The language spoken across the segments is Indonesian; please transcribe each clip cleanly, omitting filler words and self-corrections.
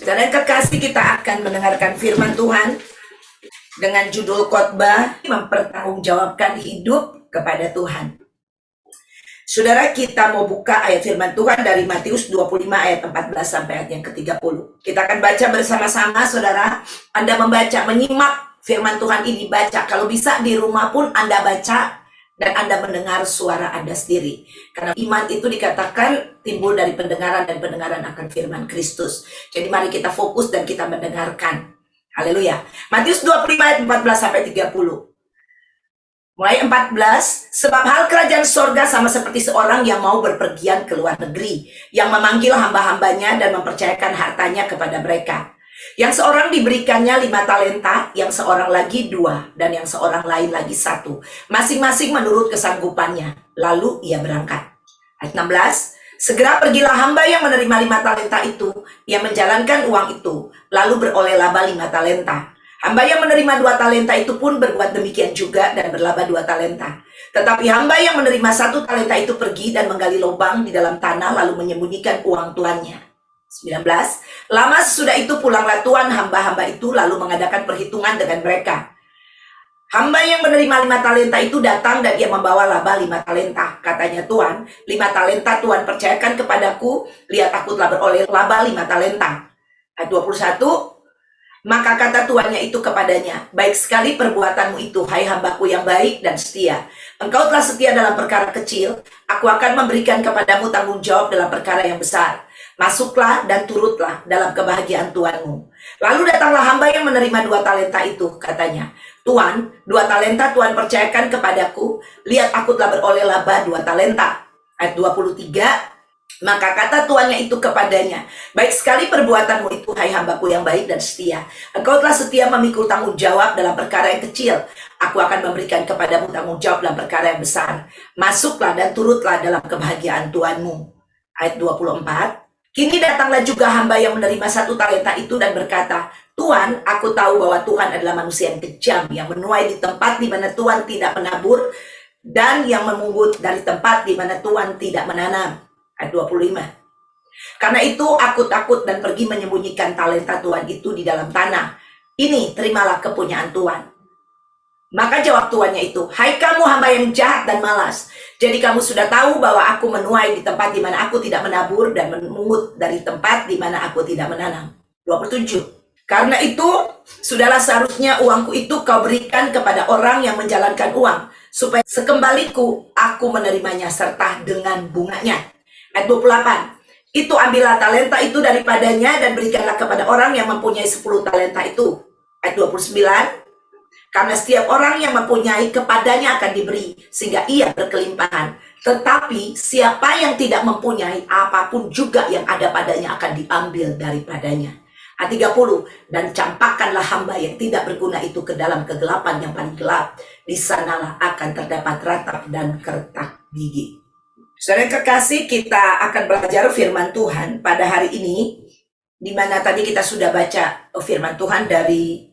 Saudara yang kekasih, kita akan mendengarkan firman Tuhan dengan judul khotbah mempertanggungjawabkan hidup kepada Tuhan. Saudara, kita mau buka ayat firman Tuhan dari Matius 25 ayat 14 sampai ayat yang ke-30. Kita akan baca bersama-sama, saudara. Anda membaca, menyimak firman Tuhan ini, baca. Kalau bisa di rumah pun Anda baca dan Anda mendengar suara Anda sendiri. Karena iman itu dikatakan timbul dari pendengaran dan pendengaran akan firman Kristus. Jadi mari kita fokus dan kita mendengarkan. Haleluya. Matius 25 ayat 14 sampai 30. Mulai 14, sebab hal kerajaan sorga sama seperti seorang yang mau berpergian ke luar negeri, yang memanggil hamba-hambanya dan mempercayakan hartanya kepada mereka. Yang seorang diberikannya 5 talenta, yang seorang lagi 2, dan yang seorang lain lagi 1. Masing-masing menurut kesanggupannya. Lalu ia berangkat. Ayat 16, segera pergilah hamba yang menerima 5 talenta itu. Ia menjalankan uang itu, lalu beroleh laba 5 talenta. Hamba yang menerima 2 talenta itu pun berbuat demikian juga dan berlaba 2 talenta. Tetapi hamba yang menerima 1 talenta itu pergi dan menggali lubang di dalam tanah lalu menyembunyikan uang tuannya. 19. Lama sesudah itu pulanglah tuan hamba-hamba itu lalu mengadakan perhitungan dengan mereka. Hamba yang menerima 5 talenta itu datang dan ia membawa laba 5 talenta. Katanya tuan, 5 talenta Tuhan percayakan kepadaku, lihat aku telah beroleh laba 5 talenta. Ayat 21. Maka kata tuannya itu kepadanya, baik sekali perbuatanmu itu, hai hambaku yang baik dan setia. Engkau telah setia dalam perkara kecil, aku akan memberikan kepadamu tanggung jawab dalam perkara yang besar. Masuklah dan turutlah dalam kebahagiaan tuanmu. Lalu datanglah hamba yang menerima 2 talenta itu, katanya, Tuan, 2 talenta Tuhan percayakan kepadaku, lihat aku telah beroleh laba 2 talenta. Ayat 23. Maka kata tuannya itu kepadanya, baik sekali perbuatanmu itu, hai hambaku yang baik dan setia. Engkau telah setia memikul tanggung jawab dalam perkara yang kecil. Aku akan memberikan kepadamu tanggung jawab dalam perkara yang besar. Masuklah dan turutlah dalam kebahagiaan Tuanmu. Ayat 24. Kini datanglah juga hamba yang menerima 1 talenta itu dan berkata, Tuan, aku tahu bahwa Tuhan adalah manusia yang kejam, yang menuai di tempat di mana Tuhan tidak menabur, dan yang memungut dari tempat di mana Tuhan tidak menanam. Ayat 25. Karena itu aku takut dan pergi menyembunyikan talenta Tuhan itu di dalam tanah. Ini terimalah kepunyaan Tuhan. Maka jawab tuannya itu, hai kamu hamba yang jahat dan malas. Jadi kamu sudah tahu bahwa aku menuai di tempat di mana aku tidak menabur dan memungut dari tempat di mana aku tidak menanam. 27. Karena itu, sudahlah seharusnya uangku itu kau berikan kepada orang yang menjalankan uang, supaya sekembaliku aku menerimanya serta dengan bunganya. Ayat 28. Itu ambillah talenta itu daripadanya dan berikanlah kepada orang yang mempunyai 10 talenta itu. Ayat 29. Karena setiap orang yang mempunyai kepadanya akan diberi sehingga ia berkelimpahan. Tetapi siapa yang tidak mempunyai, apapun juga yang ada padanya akan diambil daripadanya. Ayat 30. Dan campakkanlah hamba yang tidak berguna itu ke dalam kegelapan yang paling gelap. Di sanalah akan terdapat ratap dan kertak gigi. Saudara yang kekasih, kita akan belajar firman Tuhan pada hari ini, di mana tadi kita sudah baca firman Tuhan dari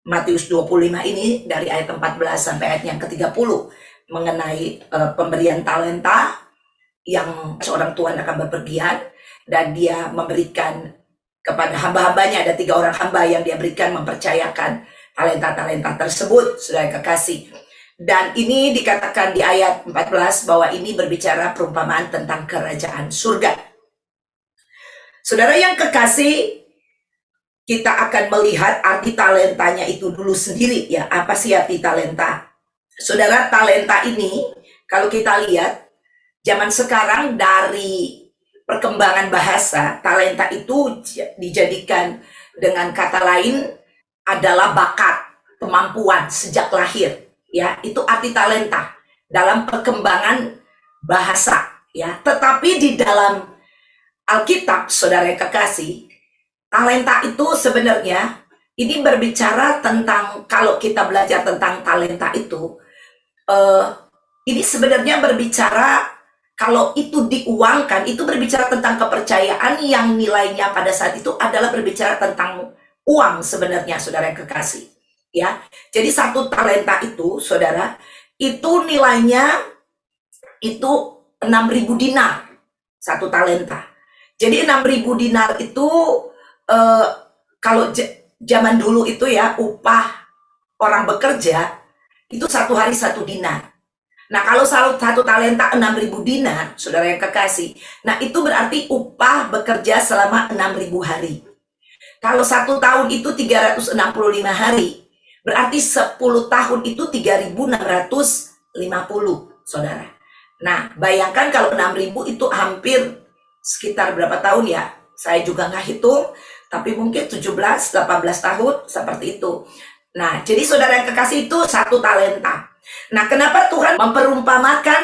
Matius 25 ini, dari ayat 14 sampai ayat yang ke-30, mengenai pemberian talenta yang seorang tuan akan berpergian, dan dia memberikan kepada hamba-hambanya, ada 3 orang hamba yang dia berikan mempercayakan talenta-talenta tersebut, saudara yang kekasih. Dan ini dikatakan di ayat 14 bahwa ini berbicara perumpamaan tentang kerajaan surga. Saudara yang kekasih, kita akan melihat arti talentanya itu dulu sendiri ya. Apa sih arti talenta? Saudara, talenta ini kalau kita lihat zaman sekarang dari perkembangan bahasa, talenta itu dijadikan dengan kata lain adalah bakat, kemampuan sejak lahir. Ya, itu arti talenta dalam perkembangan bahasa ya. Tetapi di dalam Alkitab, saudara yang kekasih, talenta itu sebenarnya ini berbicara tentang, kalau kita belajar tentang talenta itu, ini sebenarnya berbicara kalau itu diuangkan, itu berbicara tentang kepercayaan yang nilainya pada saat itu adalah berbicara tentang uang sebenarnya, saudara yang kekasih. Ya, jadi 1 talenta itu, saudara, itu nilainya itu 6.000 dinar 1 talenta. Jadi 6.000 dinar itu eh, kalau zaman dulu itu ya, upah orang bekerja itu 1 hari 1 dinar. Nah, kalau satu talenta 6.000 dinar, saudara yang kekasih, nah itu berarti upah bekerja selama 6.000 hari. Kalau 1 tahun itu 365 hari, berarti 10 tahun itu 3.650, saudara. Nah, bayangkan kalau 6.000 itu hampir sekitar berapa tahun ya? Saya juga nggak hitung, tapi mungkin 17, 18 tahun, seperti itu. Nah, jadi saudara yang kekasih itu 1 talenta. Nah, kenapa Tuhan memperumpamakan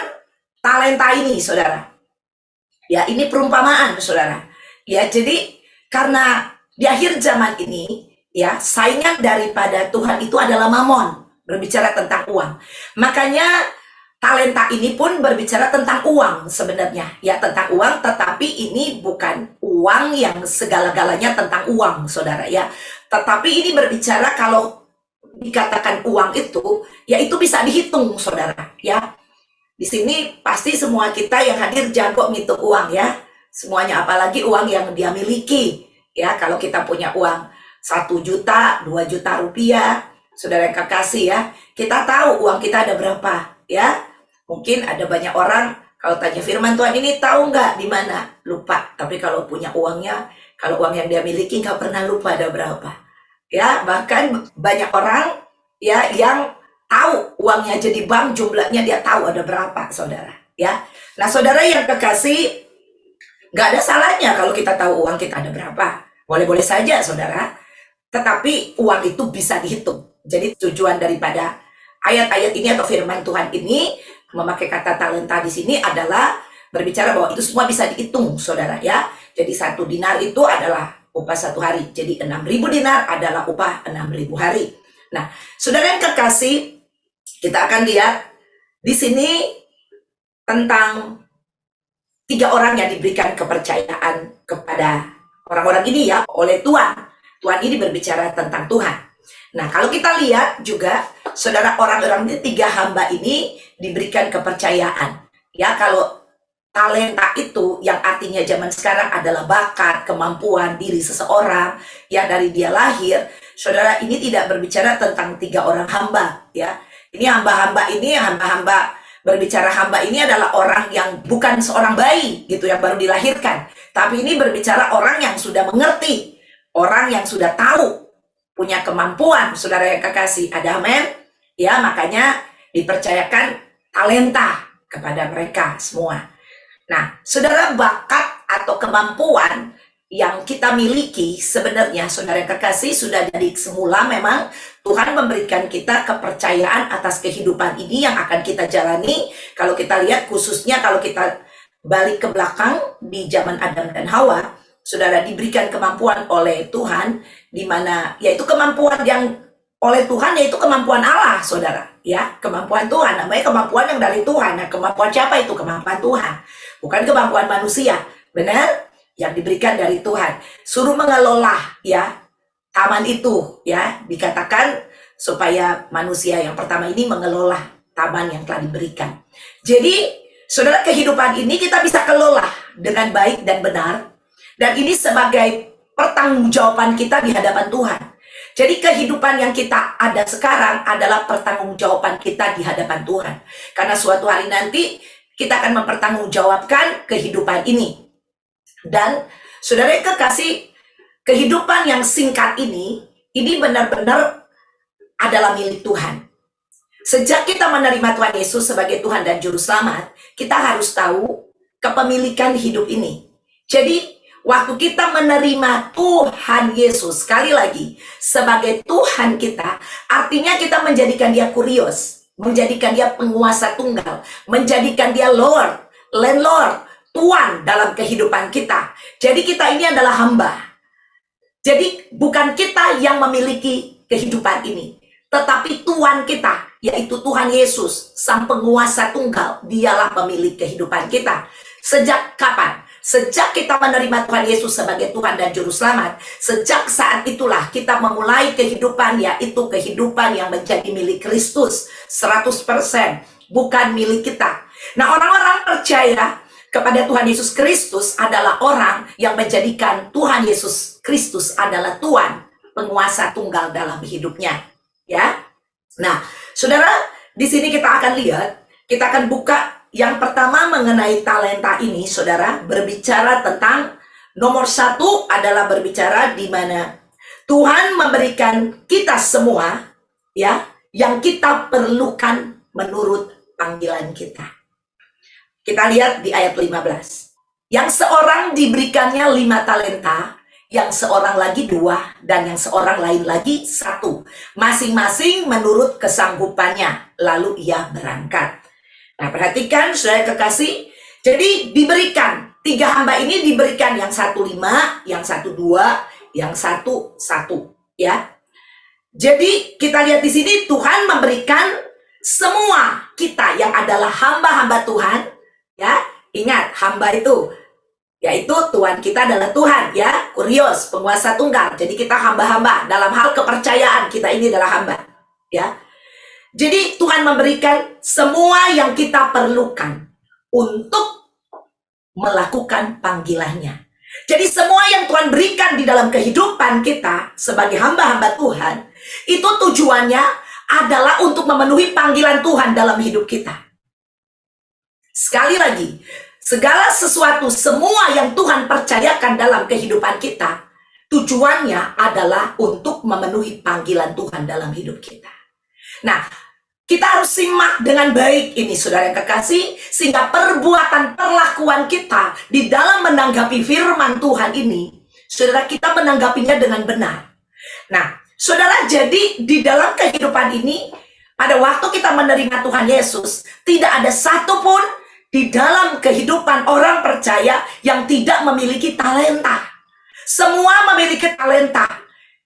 talenta ini, saudara? Ya, ini perumpamaan, saudara. Ya, jadi karena di akhir zaman ini, ya, saingan daripada Tuhan itu adalah mamon, berbicara tentang uang. Makanya talenta ini pun berbicara tentang uang sebenarnya. Ya, tentang uang, tetapi ini bukan uang yang segala-galanya tentang uang, saudara, ya. Tetapi ini berbicara kalau dikatakan uang itu, ya itu bisa dihitung, saudara, ya. Di sini pasti semua kita yang hadir jago ngitung uang, ya. Semuanya, apalagi uang yang dia miliki, ya. Kalau kita punya uang 1 juta, 2 juta rupiah, saudara yang kekasih, ya, kita tahu uang kita ada berapa, ya. Mungkin ada banyak orang kalau tanya firman Tuhan ini tahu nggak di mana, lupa. Tapi kalau punya uangnya, kalau uang yang dia miliki nggak pernah lupa ada berapa. Ya, bahkan banyak orang ya yang tahu uangnya jadi bank jumlahnya dia tahu ada berapa, saudara, ya. Nah, saudara yang kekasih, nggak ada salahnya kalau kita tahu uang kita ada berapa, boleh-boleh saja, saudara. Tetapi uang itu bisa dihitung. Jadi tujuan daripada ayat-ayat ini atau firman Tuhan ini memakai kata talenta di sini adalah berbicara bahwa itu semua bisa dihitung, saudara, ya. Jadi 1 dinar itu adalah upah 1 hari. Jadi 6.000 dinar adalah upah 6.000 hari. Nah, saudara yang kekasih, kita akan lihat di sini tentang 3 orang yang diberikan kepercayaan kepada orang-orang ini, ya, oleh Tuhan. Tuhan ini berbicara tentang Tuhan. Nah, kalau kita lihat juga, saudara, orang-orang ini 3 hamba ini diberikan kepercayaan. Ya, kalau talenta itu yang artinya zaman sekarang adalah bakat, kemampuan diri seseorang ya dari dia lahir. Saudara, ini tidak berbicara tentang 3 orang hamba, ya. Ini hamba-hamba berbicara hamba ini adalah orang yang bukan seorang bayi gitu yang baru dilahirkan. Tapi ini berbicara orang yang sudah mengerti, orang yang sudah tahu, punya kemampuan, saudara yang kekasih. Ada amin? Ya, makanya dipercayakan talenta kepada mereka semua. Nah, saudara, bakat atau kemampuan yang kita miliki sebenarnya, saudara yang kekasih, sudah dari semula memang Tuhan memberikan kita kepercayaan atas kehidupan ini yang akan kita jalani. Kalau kita lihat khususnya kalau kita balik ke belakang di zaman Adam dan Hawa, saudara, diberikan kemampuan oleh Tuhan, di mana yaitu kemampuan yang oleh Tuhan, yaitu kemampuan Allah, saudara, ya, kemampuan Tuhan, namanya kemampuan yang dari Tuhan. Nah, kemampuan siapa itu? Kemampuan Tuhan, bukan kemampuan manusia, benar? Yang diberikan dari Tuhan, suruh mengelola, ya, taman itu, ya, dikatakan supaya manusia yang pertama ini mengelola taman yang telah diberikan. Jadi, saudara, kehidupan ini kita bisa kelola dengan baik dan benar, dan ini sebagai pertanggungjawaban kita di hadapan Tuhan. Jadi kehidupan yang kita ada sekarang adalah pertanggungjawaban kita di hadapan Tuhan. Karena suatu hari nanti kita akan mempertanggungjawabkan kehidupan ini. Dan saudara yang kekasih, kehidupan yang singkat ini benar-benar adalah milik Tuhan. Sejak kita menerima Tuhan Yesus sebagai Tuhan dan Juru Selamat, kita harus tahu kepemilikan hidup ini. Jadi waktu kita menerima Tuhan Yesus, sekali lagi, sebagai Tuhan kita, artinya kita menjadikan dia kurios, menjadikan dia penguasa tunggal, menjadikan dia Lord, landlord, Tuan dalam kehidupan kita. Jadi kita ini adalah hamba. Jadi bukan kita yang memiliki kehidupan ini, tetapi Tuhan kita, yaitu Tuhan Yesus, Sang Penguasa Tunggal, dialah pemilik kehidupan kita. Sejak kapan? Sejak kita menerima Tuhan Yesus sebagai Tuhan dan Juru Selamat, sejak saat itulah kita memulai kehidupan, yaitu kehidupan yang menjadi milik Kristus 100%, bukan milik kita. Nah, orang-orang percaya kepada Tuhan Yesus Kristus adalah orang yang menjadikan Tuhan Yesus Kristus adalah Tuhan, penguasa tunggal dalam hidupnya. Ya. Nah, saudara, di sini kita akan lihat, kita akan buka yang pertama mengenai talenta ini, saudara, berbicara tentang nomor satu adalah berbicara di mana Tuhan memberikan kita semua, ya, yang kita perlukan menurut panggilan kita. Kita lihat di ayat 15. Yang seorang diberikannya 5 talenta, yang seorang lagi 2, dan yang seorang lain lagi 1. Masing-masing menurut kesanggupannya. Lalu ia berangkat. Nah, perhatikan saudara kekasih. Jadi diberikan. 3 hamba ini diberikan, yang 1 5, yang 1 2, yang 1 1. Ya. Jadi kita lihat di sini Tuhan memberikan semua kita yang adalah hamba-hamba Tuhan. Ya, ingat hamba itu yaitu Tuhan kita adalah Tuhan, ya, Kurios, penguasa tunggal. Jadi kita hamba-hamba dalam hal kepercayaan, kita ini adalah hamba, ya. Jadi Tuhan memberikan semua yang kita perlukan untuk melakukan panggilannya. Jadi semua yang Tuhan berikan di dalam kehidupan kita sebagai hamba-hamba Tuhan, itu tujuannya adalah untuk memenuhi panggilan Tuhan dalam hidup kita. Sekali lagi, segala sesuatu, semua yang Tuhan percayakan dalam kehidupan kita, tujuannya adalah untuk memenuhi panggilan Tuhan dalam hidup kita. Nah, kita harus simak dengan baik ini, saudara yang kekasih, sehingga perbuatan perlakuan kita di dalam menanggapi firman Tuhan ini, saudara, kita menanggapinya dengan benar. Nah, saudara, jadi di dalam kehidupan ini, pada waktu kita menerima Tuhan Yesus, tidak ada satupun di dalam kehidupan orang percaya yang tidak memiliki talenta. Semua memiliki talenta.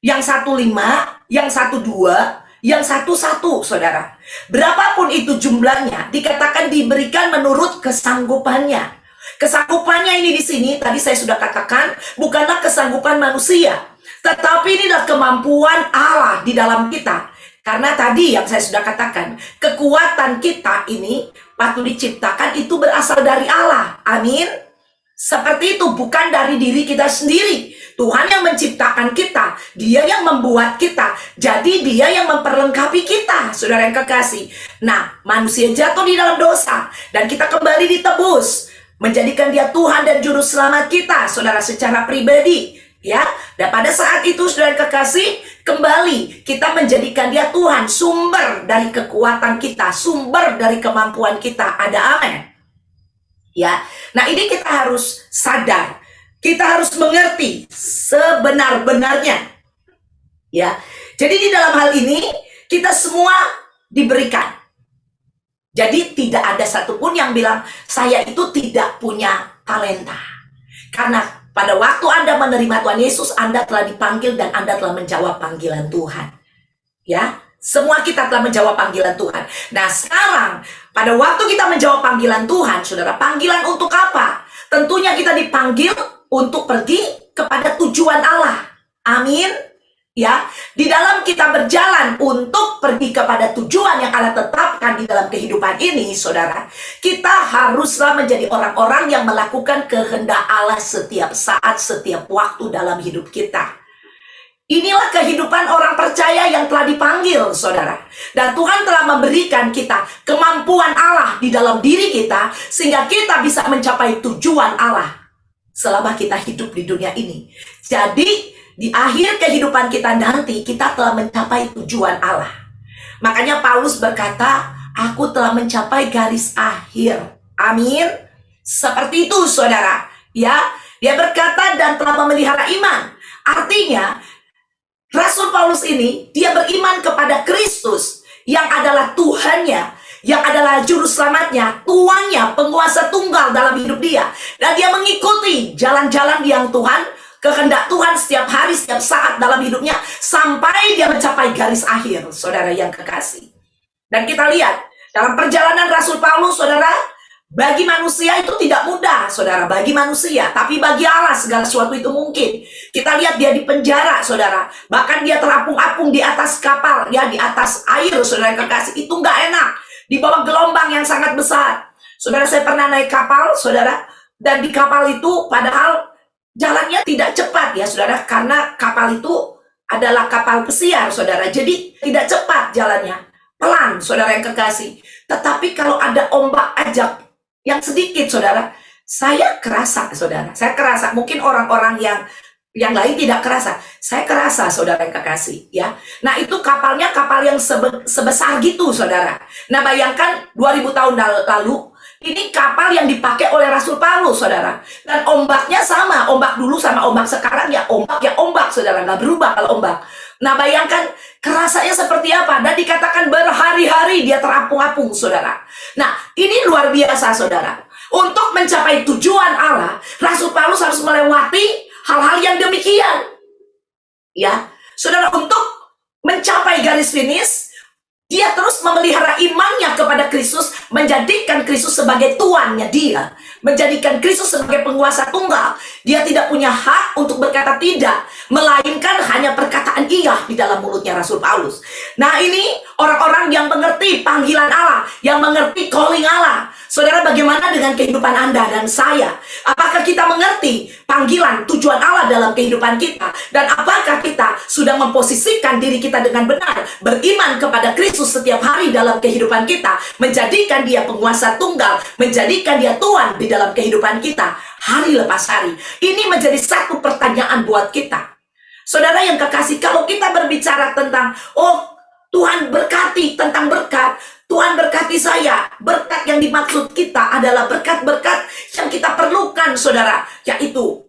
Yang 1 5, yang 1 2, yang 1 1, saudara. Berapapun itu jumlahnya, dikatakan diberikan menurut kesanggupannya. Kesanggupannya ini di sini, tadi saya sudah katakan, bukanlah kesanggupan manusia, tetapi ini adalah kemampuan Allah di dalam kita. Karena tadi yang saya sudah katakan, kekuatan kita ini waktu diciptakan itu berasal dari Allah. Amin. Seperti itu, bukan dari diri kita sendiri. Tuhan yang menciptakan kita, Dia yang membuat kita. Jadi Dia yang memperlengkapi kita, saudara yang kekasih. Nah, manusia jatuh di dalam dosa dan kita kembali ditebus, menjadikan Dia Tuhan dan juru selamat kita, saudara, secara pribadi. Ya, dan pada saat itu saudara kekasih, kembali kita menjadikan Dia Tuhan, sumber dari kekuatan kita, sumber dari kemampuan kita. Ada amin. Ya. Nah, ini kita harus sadar. Kita harus mengerti sebenar-benarnya. Ya. Jadi di dalam hal ini kita semua diberikan. Jadi tidak ada satupun yang bilang saya itu tidak punya talenta. Karena pada waktu Anda menerima Tuhan Yesus, Anda telah dipanggil dan Anda telah menjawab panggilan Tuhan. Ya, semua kita telah menjawab panggilan Tuhan. Nah, sekarang pada waktu kita menjawab panggilan Tuhan, saudara, panggilan untuk apa? Tentunya kita dipanggil untuk pergi kepada tujuan Allah. Amin. Ya, di dalam kita berjalan untuk pergi kepada tujuan yang Allah tetapkan di dalam kehidupan ini, saudara, kita haruslah menjadi orang-orang yang melakukan kehendak Allah setiap saat, setiap waktu dalam hidup kita. Inilah kehidupan orang percaya yang telah dipanggil, saudara. Dan Tuhan telah memberikan kita kemampuan Allah di dalam diri kita, sehingga kita bisa mencapai tujuan Allah selama kita hidup di dunia ini. Jadi, di akhir kehidupan kita nanti, kita telah mencapai tujuan Allah. Makanya Paulus berkata, aku telah mencapai garis akhir. Amin. Seperti itu, saudara. Ya, dia berkata dan telah memelihara iman. Artinya, Rasul Paulus ini, dia beriman kepada Kristus yang adalah Tuhannya, yang adalah juru selamatnya, tuannya, penguasa tunggal dalam hidup dia. Dan dia mengikuti jalan-jalan yang Tuhan, kehendak Tuhan setiap hari, setiap saat dalam hidupnya, sampai dia mencapai garis akhir, saudara yang kekasih. Dan kita lihat, dalam perjalanan Rasul Paulus, saudara, bagi manusia itu tidak mudah, saudara, bagi manusia. Tapi bagi Allah segala sesuatu itu mungkin. Kita lihat dia di penjara, saudara. Bahkan dia terapung-apung di atas kapal, ya, di atas air, saudara yang kekasih. Itu nggak enak, di bawah gelombang yang sangat besar. Saudara, saya pernah naik kapal, saudara. Dan di kapal itu padahal jalannya tidak cepat ya saudara, karena kapal itu adalah kapal pesiar saudara, jadi tidak cepat jalannya, pelan saudara yang kekasih. Tetapi kalau ada ombak ajak yang sedikit saudara, saya kerasa saudara, saya kerasa, mungkin orang-orang yang lain tidak kerasa, saya kerasa saudara yang kekasih ya. Nah itu kapalnya kapal yang sebesar gitu saudara. Nah bayangkan 2000 tahun lalu, ini kapal yang dipakai oleh Rasul Paulus, saudara. Dan ombaknya sama, ombak dulu sama ombak sekarang ya ombak, saudara. Nggak berubah kalau ombak. Nah, bayangkan kerasanya seperti apa. Dan dikatakan berhari-hari dia terapung-apung, saudara. Nah, ini luar biasa, saudara. Untuk mencapai tujuan Allah, Rasul Paulus harus melewati hal-hal yang demikian. Ya, saudara, untuk mencapai garis finish, dia terus memelihara imannya kepada Kristus, menjadikan Kristus sebagai tuannya dia, menjadikan Kristus sebagai penguasa tunggal. Dia tidak punya hak untuk berkata tidak, melainkan hanya perkataan iya di dalam mulutnya Rasul Paulus. Nah ini orang-orang yang mengerti panggilan Allah, yang mengerti calling Allah. Saudara, bagaimana dengan kehidupan Anda dan saya? Apakah kita mengerti panggilan, tujuan Allah dalam kehidupan kita? Dan apakah kita sudah memposisikan diri kita dengan benar, beriman kepada Kristus setiap hari dalam kehidupan kita, menjadikan dia penguasa tunggal, menjadikan dia Tuhan di dalam kehidupan kita, hari lepas hari? Ini menjadi satu pertanyaan buat kita. Saudara yang kekasih, kalau kita berbicara tentang, oh Tuhan berkati, tentang berkat, Tuhan berkati saya. Berkat yang dimaksud kita adalah berkat-berkat yang kita perlukan, saudara. Yaitu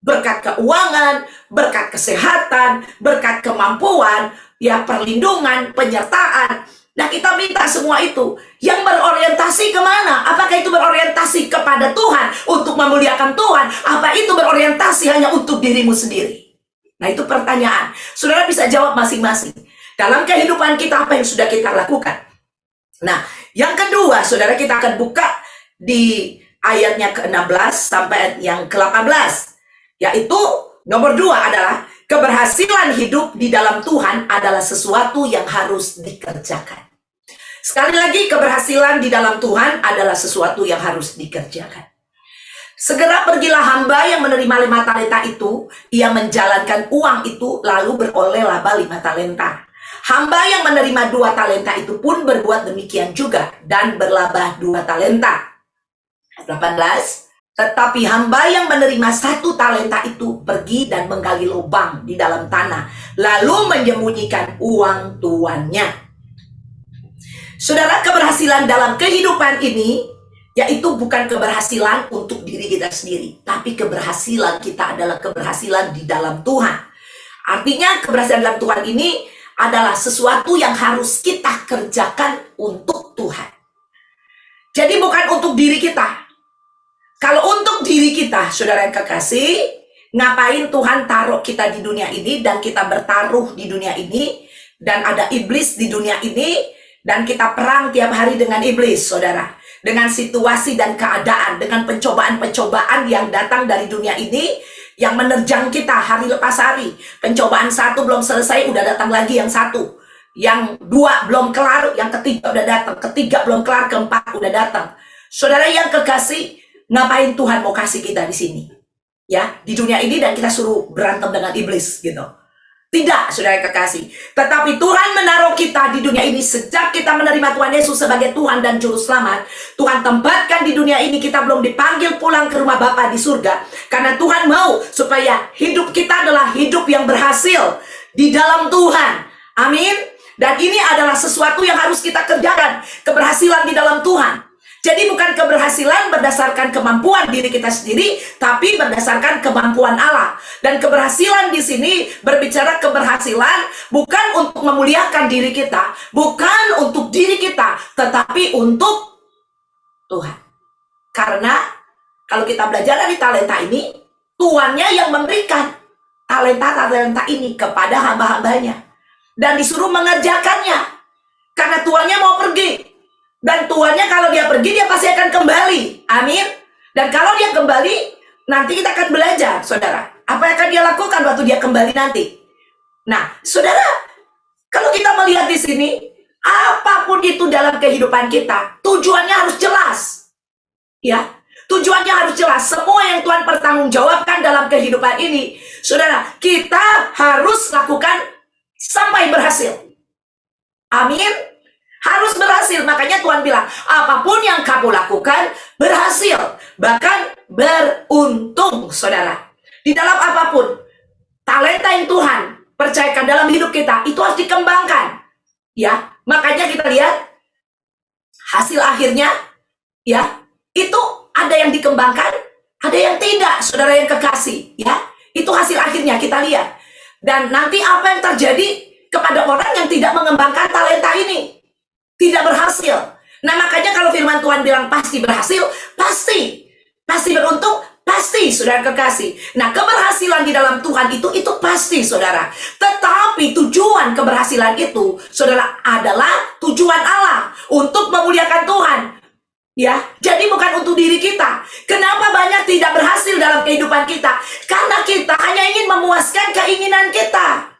berkat keuangan, berkat kesehatan, berkat kemampuan, ya perlindungan, penyertaan. Nah kita minta semua itu. Yang berorientasi kemana? Apakah itu berorientasi kepada Tuhan untuk memuliakan Tuhan? Apa itu berorientasi hanya untuk dirimu sendiri? Nah itu pertanyaan. Saudara bisa jawab masing-masing. Dalam kehidupan kita apa yang sudah kita lakukan? Nah, yang kedua, saudara, kita akan buka di ayatnya ke-16 sampai yang ke-18. Yaitu, nomor 2 adalah, keberhasilan hidup di dalam Tuhan adalah sesuatu yang harus dikerjakan. Sekali lagi, keberhasilan di dalam Tuhan adalah sesuatu yang harus dikerjakan. Segera pergilah hamba yang menerima 5 talenta itu, ia menjalankan uang itu, lalu beroleh laba 5 talenta. Hamba yang menerima 2 talenta itu pun berbuat demikian juga dan berlaba 2 talenta. 18. Tetapi hamba yang menerima 1 talenta itu pergi dan menggali lubang di dalam tanah, lalu menyembunyikan uang tuannya. Saudara, keberhasilan dalam kehidupan ini yaitu bukan keberhasilan untuk diri kita sendiri, tapi keberhasilan kita adalah keberhasilan di dalam Tuhan. Artinya keberhasilan dalam Tuhan ini adalah sesuatu yang harus kita kerjakan untuk Tuhan. Jadi bukan untuk diri kita. Kalau untuk diri kita, saudara yang kekasih, ngapain Tuhan taruh kita di dunia ini dan kita bertaruh di dunia ini, dan ada iblis di dunia ini, dan kita perang tiap hari dengan iblis, saudara. Dengan situasi dan keadaan, dengan pencobaan-pencobaan yang datang dari dunia ini, yang menerjang kita hari lepas hari. Pencobaan 1 belum selesai, udah datang lagi yang 1. Yang 2 belum kelar, yang ketiga udah datang. Ketiga belum kelar, keempat udah datang. Saudara yang kekasih, ngapain Tuhan mau kasih kita di sini? Ya, di dunia ini dan kita suruh berantem dengan iblis gitu. Tidak, saudara yang kekasih. Tetapi Tuhan menaruh kita di dunia ini sejak kita menerima Tuhan Yesus sebagai Tuhan dan Juru Selamat. Tuhan tempatkan di dunia ini, kita belum dipanggil pulang ke rumah Bapa di surga. Karena Tuhan mau supaya hidup kita adalah hidup yang berhasil di dalam Tuhan. Amin. Dan ini adalah sesuatu yang harus kita kerjakan. Keberhasilan di dalam Tuhan. Jadi bukan keberhasilan berdasarkan kemampuan diri kita sendiri, tapi berdasarkan kemampuan Allah. Dan keberhasilan di sini berbicara keberhasilan bukan untuk memuliakan diri kita, bukan untuk diri kita, tetapi untuk Tuhan. Karena kalau kita belajar dari talenta ini, tuannya yang memberikan talenta-talenta ini kepada hamba-hambanya. Dan disuruh mengerjakannya. Karena tuannya mau pergi. Dan tuannya kalau dia pergi, dia pasti akan kembali. Amin. Dan kalau dia kembali, nanti kita akan belajar, saudara. Apa yang akan dia lakukan waktu dia kembali nanti? Nah, saudara, kalau kita melihat di sini, apapun itu dalam kehidupan kita, tujuannya harus jelas. Ya, Tujuannya harus jelas. Semua yang Tuhan pertanggungjawabkan dalam kehidupan ini, saudara, kita harus lakukan sampai berhasil. Amin. Harus berhasil. Makanya Tuhan bilang, apapun yang kamu lakukan, berhasil. Bahkan beruntung, saudara. Di dalam apapun, talenta yang Tuhan percayakan dalam hidup kita, itu harus dikembangkan. Ya, makanya kita lihat hasil akhirnya, ya, itu ada yang dikembangkan, ada yang tidak, saudara yang kekasih, ya. Itu hasil akhirnya kita lihat. Dan nanti apa yang terjadi kepada orang yang tidak mengembangkan talenta ini? Tidak berhasil. Nah, makanya kalau firman Tuhan bilang pasti berhasil, pasti beruntung, pasti, saudara kekasih. Nah, keberhasilan di dalam Tuhan itu pasti, saudara. Tetapi tujuan keberhasilan itu, saudara, adalah tujuan Allah untuk memuliakan Tuhan. Ya, jadi bukan untuk diri kita. Kenapa banyak tidak berhasil dalam kehidupan kita? Karena kita hanya ingin memuaskan keinginan kita.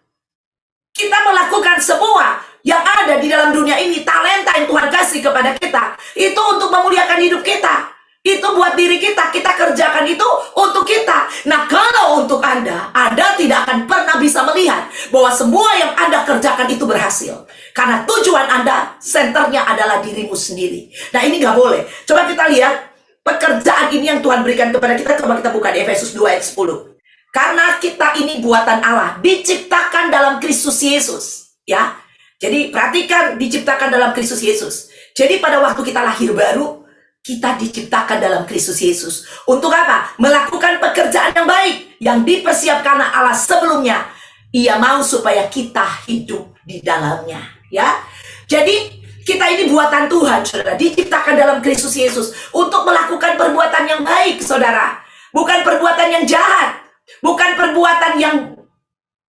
Kita melakukan semua yang ada di dalam dunia ini, talenta yang Tuhan kasih kepada kita, itu untuk memuliakan hidup kita. Itu buat diri kita, kita kerjakan itu untuk kita. Nah, kalau untuk Anda tidak akan pernah bisa melihat bahwa semua yang Anda kerjakan itu berhasil. Karena tujuan Anda, senternya adalah dirimu sendiri. Nah, ini gak boleh. Coba kita lihat pekerjaan ini yang Tuhan berikan kepada kita. Coba kita buka di Efesus 2 ayat 10. Karena kita ini buatan Allah, diciptakan dalam Kristus Yesus. Ya, jadi perhatikan, diciptakan dalam Kristus Yesus. Jadi pada waktu kita lahir baru, kita diciptakan dalam Kristus Yesus. Untuk apa? Melakukan pekerjaan yang baik yang dipersiapkan Allah sebelumnya. Ia mau supaya kita hidup di dalamnya, ya. Jadi kita ini buatan Tuhan, saudara, diciptakan dalam Kristus Yesus untuk melakukan perbuatan yang baik, saudara. Bukan perbuatan yang jahat, bukan perbuatan yang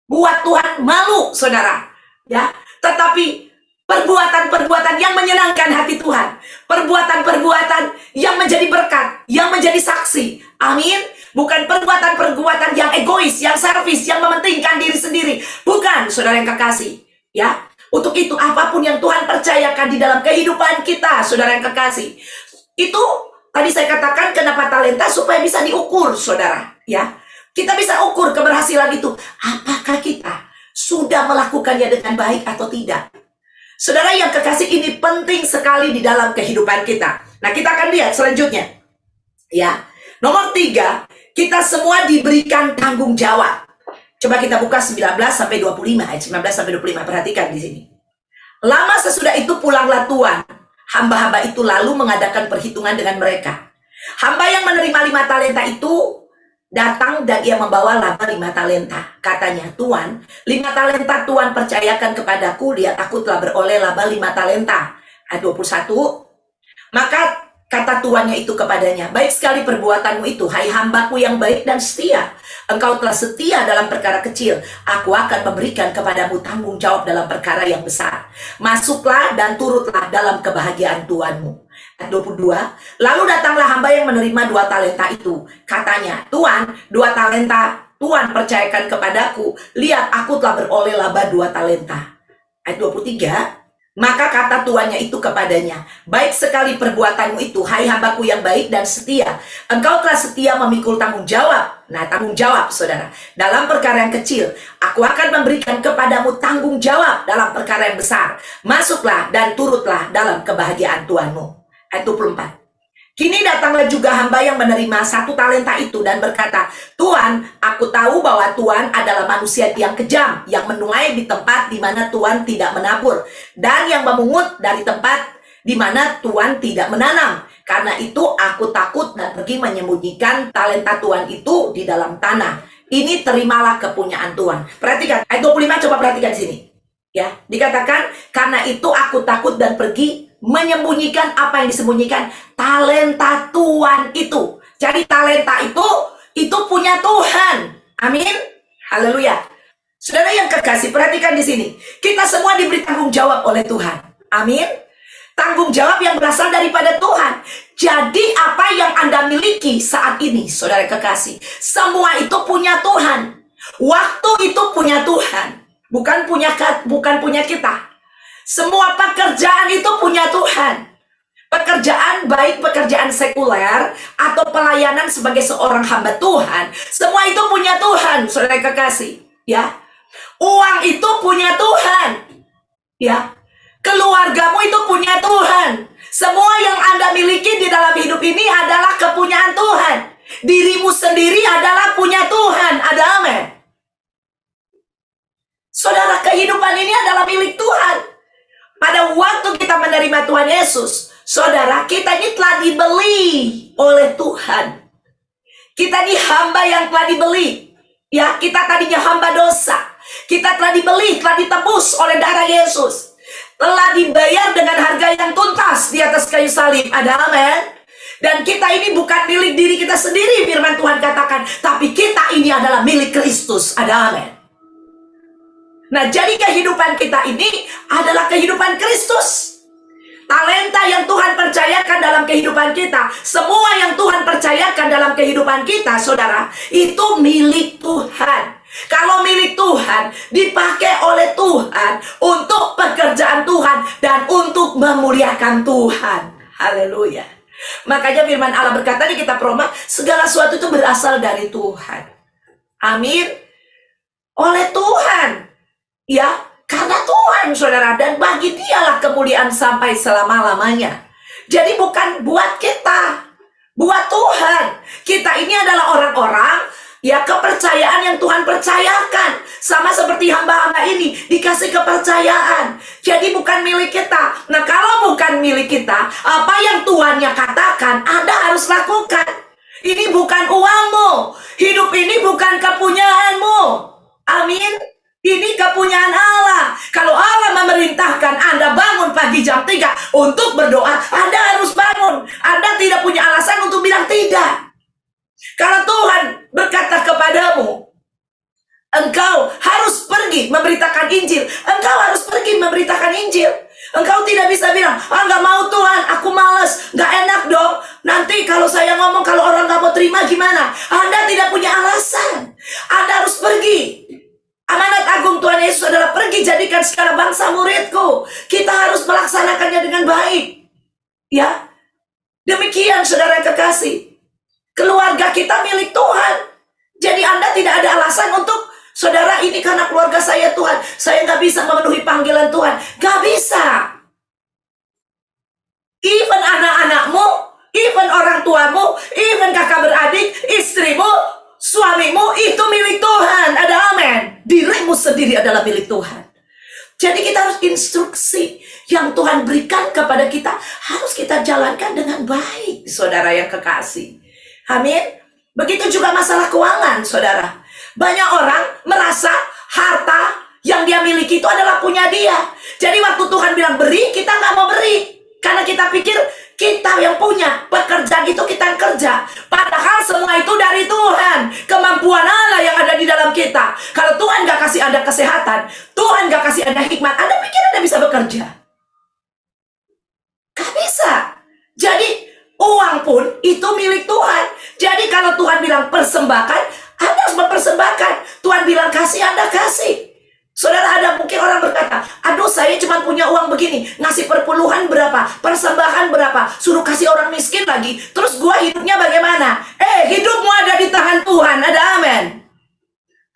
buat Tuhan malu, saudara, ya. Tetapi perbuatan-perbuatan yang menyenangkan hati Tuhan. Perbuatan-perbuatan yang menjadi berkat, yang menjadi saksi. Amin. Bukan perbuatan-perbuatan yang egois, yang servis, yang mementingkan diri sendiri. Bukan, saudara yang kekasih. Ya, untuk itu apapun yang Tuhan percayakan di dalam kehidupan kita, saudara yang kekasih, itu tadi saya katakan kenapa talenta, supaya bisa diukur, saudara. Ya, kita bisa ukur keberhasilan itu. Apakah kita sudah melakukannya dengan baik atau tidak? Saudara yang kekasih, ini penting sekali di dalam kehidupan kita. Nah, kita akan lihat selanjutnya. Ya, nomor 3, kita semua diberikan tanggung jawab. Coba kita buka 19-25, ayat 19-25. Perhatikan di sini. Lama sesudah itu pulanglah tuan. Hamba-hamba itu lalu mengadakan perhitungan dengan mereka. Hamba yang menerima 5 talenta itu datang dan ia membawa laba 5 talenta. Katanya, Tuan, 5 talenta Tuan percayakan kepadaku. Lihat, aku telah beroleh laba 5 talenta. Ayat 21. Maka kata tuannya itu kepadanya, baik sekali perbuatanmu itu, hai hambaku yang baik dan setia. Engkau telah setia dalam perkara kecil, aku akan memberikan kepadamu tanggung jawab dalam perkara yang besar. Masuklah dan turutlah dalam kebahagiaan Tuanmu. Ayat 22. Lalu datanglah hamba yang menerima 2 talenta itu. Katanya, Tuan, 2 talenta Tuan percayakan kepadaku. Lihat, aku telah beroleh laba 2 talenta. Ayat 23. Maka kata tuannya itu kepadanya, baik sekali perbuatanmu itu, hai hambaku yang baik dan setia. Engkau telah setia memikul tanggung jawab. Nah, tanggung jawab, saudara, dalam perkara yang kecil, aku akan memberikan kepadamu tanggung jawab dalam perkara yang besar. Masuklah dan turutlah dalam kebahagiaan Tuanmu. Ayat 24. Kini datanglah juga hamba yang menerima 1 talenta itu dan berkata, Tuan, aku tahu bahwa Tuan adalah manusia yang kejam, yang menuai di tempat di mana Tuan tidak menabur, dan yang memungut dari tempat di mana Tuan tidak menanam. Karena itu aku takut dan pergi menyembunyikan talenta Tuan itu di dalam tanah. Ini terimalah kepunyaan Tuan. Perhatikan, ayat 25, coba perhatikan di sini. Ya, dikatakan, karena itu aku takut dan pergi menyembunyikan. Apa yang disembunyikan? Talenta Tuhan itu. Jadi talenta itu punya Tuhan. Amin. Haleluya. Saudara yang kekasih, perhatikan di sini. Kita semua diberi tanggung jawab oleh Tuhan. Amin. Tanggung jawab yang berasal daripada Tuhan. Jadi apa yang Anda miliki saat ini, saudara kekasih, semua itu punya Tuhan. Waktu itu punya Tuhan, bukan punya kita. Semua pekerjaan itu punya Tuhan. Pekerjaan, baik pekerjaan sekuler atau pelayanan sebagai seorang hamba Tuhan, semua itu punya Tuhan, saudara kekasih. Ya, uang itu punya Tuhan. Ya, keluargamu itu punya Tuhan. Semua yang Anda miliki di dalam hidup ini adalah kepunyaan Tuhan. Dirimu sendiri adalah punya Tuhan. Ada amin. Saudara, kehidupan ini adalah milik Tuhan. Pada waktu kita menerima Tuhan Yesus, saudara, kita ini telah dibeli oleh Tuhan. Kita ini hamba yang telah dibeli. Ya, kita tadinya hamba dosa. Kita telah dibeli, telah ditebus oleh darah Yesus. Telah dibayar dengan harga yang tuntas di atas kayu salib. Ada amin. Dan kita ini bukan milik diri kita sendiri, firman Tuhan katakan, tapi kita ini adalah milik Kristus. Ada amin. Nah, jadi kehidupan kita ini adalah kehidupan Kristus. Talenta yang Tuhan percayakan dalam kehidupan kita, semua yang Tuhan percayakan dalam kehidupan kita, saudara, itu milik Tuhan. Kalau milik Tuhan, dipakai oleh Tuhan untuk pekerjaan Tuhan dan untuk memuliakan Tuhan. Haleluya. Makanya firman Allah berkata di kitab Roma, segala sesuatu itu berasal dari Tuhan. Amin. Oleh Tuhan. Ya, karena Tuhan, saudara, dan bagi Dialah kemuliaan sampai selama-lamanya. Jadi bukan buat kita, buat Tuhan. Kita ini adalah orang-orang, ya, kepercayaan yang Tuhan percayakan. Sama seperti hamba-hamba ini, dikasih kepercayaan. Jadi bukan milik kita. Nah, kalau bukan milik kita, apa yang Tuhannya katakan, Anda harus lakukan. Ini bukan uangmu. Hidup ini bukan kepunyaanmu. Amin. Ini kepunyaan Allah. Kalau Allah memerintahkan Anda bangun pagi jam 3 untuk berdoa, Anda harus bangun. Anda tidak punya alasan untuk bilang tidak. Kalau Tuhan berkata kepadamu, engkau harus pergi memberitakan Injil, engkau harus pergi memberitakan Injil. Engkau tidak bisa bilang, nggak mau Tuhan, aku males, nggak enak dong. Nanti kalau saya ngomong, kalau orang nggak mau terima gimana? Anda tidak punya alasan. Anda harus pergi. Amanat agung Tuhan Yesus adalah pergi jadikan segala bangsa muridku. Kita harus melaksanakannya dengan baik. Ya, demikian saudara kekasih. Keluarga kita milik Tuhan. Jadi Anda tidak ada alasan untuk, saudara, ini karena keluarga saya Tuhan, saya nggak bisa memenuhi panggilan Tuhan. Nggak bisa. Even anak-anakmu, even orang tuamu, even kakak beradik, istrimu, suamimu, itu milik Tuhan. Ada amin. Dirimu sendiri adalah milik Tuhan. Jadi kita harus instruksi yang Tuhan berikan kepada kita, harus kita jalankan dengan baik, saudara yang kekasih. Amin. Begitu juga masalah keuangan, saudara. Banyak orang merasa harta yang dia miliki itu adalah punya dia. Jadi waktu Tuhan bilang beri, kita nggak mau beri. Karena kita pikir kita yang punya, pekerjaan itu kita yang kerja. Padahal semua itu dari Tuhan. Kemampuan Allah yang ada di dalam kita. Kalau Tuhan gak kasih Anda kesehatan, Tuhan gak kasih Anda hikmat, Anda pikir Anda bisa bekerja? Gak bisa. Jadi uang pun itu milik Tuhan. Jadi kalau Tuhan bilang persembahkan, Anda harus mempersembahkan. Tuhan bilang kasih, Anda kasih. Saudara, ada mungkin orang berkata, aduh saya cuma punya uang begini, ngasih perpuluhan berapa, persembahan berapa, suruh kasih orang miskin lagi, terus gua hidupnya bagaimana? Hidupmu ada di tangan Tuhan. Ada amin.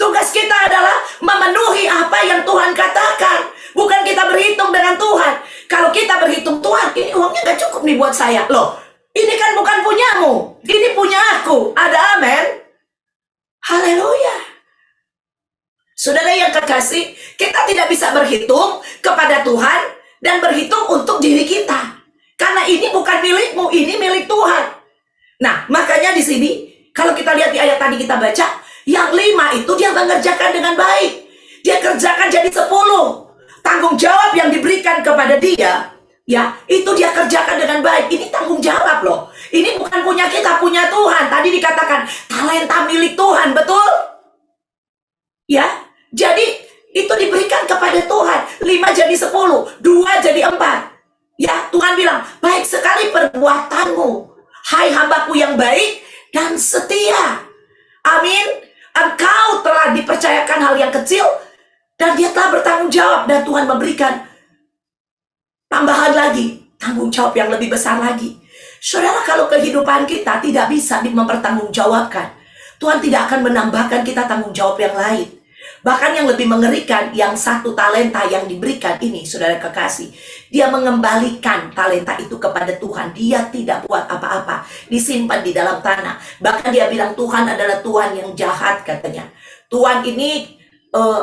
Tugas kita adalah memenuhi apa yang Tuhan katakan, bukan kita berhitung dengan Tuhan. Kalau kita berhitung, Tuhan ini uangnya gak cukup nih buat saya. Loh, ini kan bukan punyamu, ini punya aku. Ada amin. Haleluya. Saudara yang kekasih, kita tidak bisa berhitung kepada Tuhan dan berhitung untuk diri kita. Karena ini bukan milikmu, ini milik Tuhan. Nah, makanya di sini, kalau kita lihat di ayat tadi kita baca, yang 5 itu dia mengerjakan dengan baik. Dia kerjakan jadi 10. Tanggung jawab yang diberikan kepada dia, ya, itu dia kerjakan dengan baik. Ini tanggung jawab loh. Ini bukan punya kita, punya Tuhan. Tadi dikatakan, talenta milik Tuhan, betul? Ya. Jadi itu diberikan kepada Tuhan. 5 jadi 10, 2 jadi 4. Ya, Tuhan bilang, baik sekali perbuatanmu, hai hambaku yang baik dan setia. Amin. Engkau telah dipercayakan hal yang kecil dan dia telah bertanggung jawab, dan Tuhan memberikan tambahan lagi tanggung jawab yang lebih besar lagi. Saudara, kalau kehidupan kita tidak bisa mempertanggungjawabkan, Tuhan tidak akan menambahkan kita tanggung jawab yang lain. Bahkan yang lebih mengerikan, yang 1 talenta yang diberikan ini, saudara kekasih, dia mengembalikan talenta itu kepada Tuhan. Dia tidak buat apa-apa, disimpan di dalam tanah. Bahkan dia bilang Tuhan adalah Tuhan yang jahat, katanya. Tuhan ini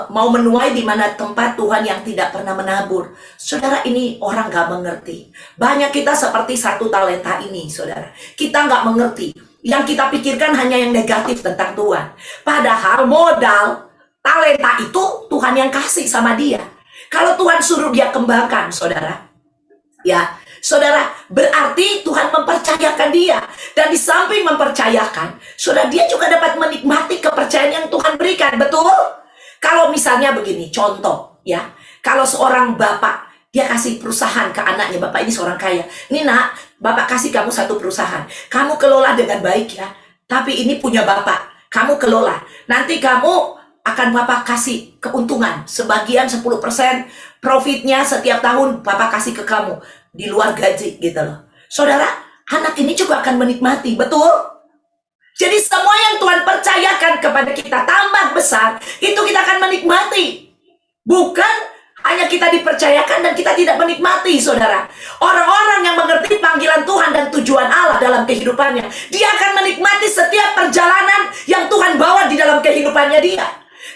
mau menuai di mana tempat Tuhan yang tidak pernah menabur. Saudara, ini orang gak mengerti. Banyak kita seperti 1 talenta ini, saudara. Kita gak mengerti. Yang kita pikirkan hanya yang negatif tentang Tuhan. Padahal modal talenta itu Tuhan yang kasih sama dia. Kalau Tuhan suruh dia kembangkan, saudara, ya, saudara, berarti Tuhan mempercayakan dia. Dan di samping mempercayakan, saudara, dia juga dapat menikmati kepercayaan yang Tuhan berikan. Betul? Kalau misalnya begini, contoh ya, kalau seorang bapak, dia kasih perusahaan ke anaknya, bapak ini seorang kaya. Ini nak, bapak kasih kamu 1 perusahaan. Kamu kelola dengan baik ya, tapi ini punya bapak, kamu kelola. Nanti kamu akan bapak kasih keuntungan, sebagian 10% profitnya setiap tahun bapak kasih ke kamu, di luar gaji gitu loh. Saudara, anak ini juga akan menikmati, betul? Jadi semua yang Tuhan percayakan kepada kita tambah besar, itu kita akan menikmati. Bukan hanya kita dipercayakan dan kita tidak menikmati, saudara. Orang-orang yang mengerti panggilan Tuhan dan tujuan Allah dalam kehidupannya, dia akan menikmati setiap perjalanan yang Tuhan bawa di dalam kehidupannya dia.